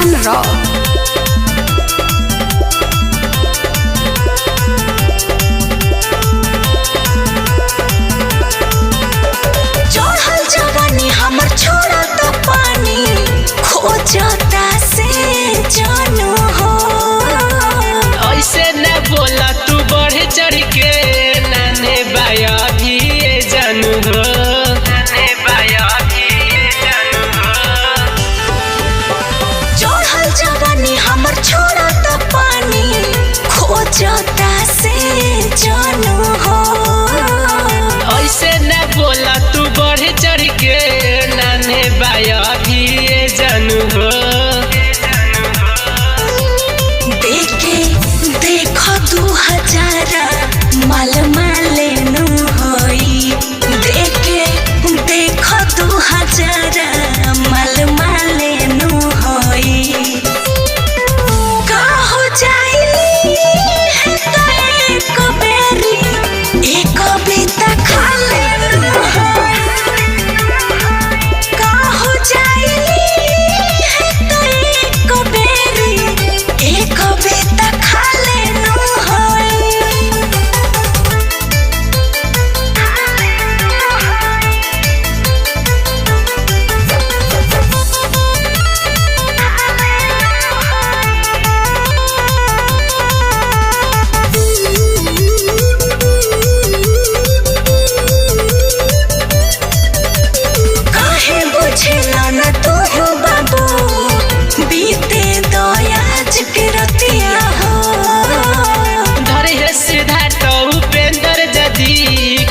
Arman Rock. ऐसे न बोला तू बढ़ चढ़ के नाने बाया भी ये जानू हो, नाने बाया भी ये जानू हो। चढ़ल जवानी हमर छोड़ा तो पानी खोजता से जानू हो। ऐसे न बोला तू बढ़ चढ़ के नाने बाया भी ये जानू हो। देखो 2000 माल माले नु होई। देखो 2000 माल माले नु होई। का हो जाइली है तो एक बेरी एक बीता खा ले नु होई। का हो जाइली है तो एक बेरी एक बीता खा ले नु होई। काहे बुझेला न तू हो बाबू बीते दयाज के रतिया हो। धरे सीधा तो उपेंद्र जदी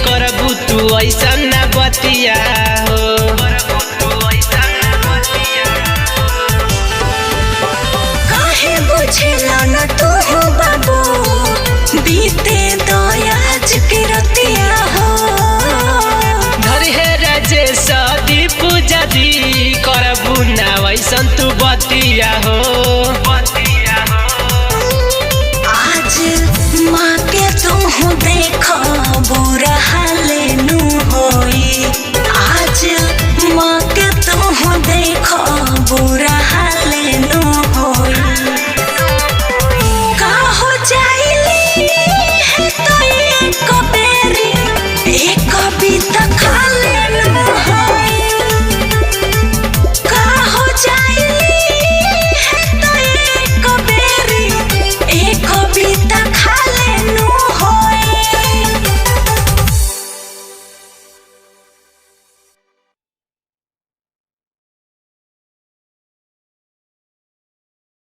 करबू तू ऐसा न बतिया हो, करबू तू ऐसा न बतिया हो। काहे बुझेला न तू हो बाबू बीते दयाज के रतिया हो। धरे राजेश दीपू जदी करबू ना वैसन तू बतिया हो, बतिया हो। आज माँ के तुम देखो बुरा हाल नु होई। आज माँ के तुम देखो बुरा हाल नु होई। का हो जाइली है तो एक बेरी एक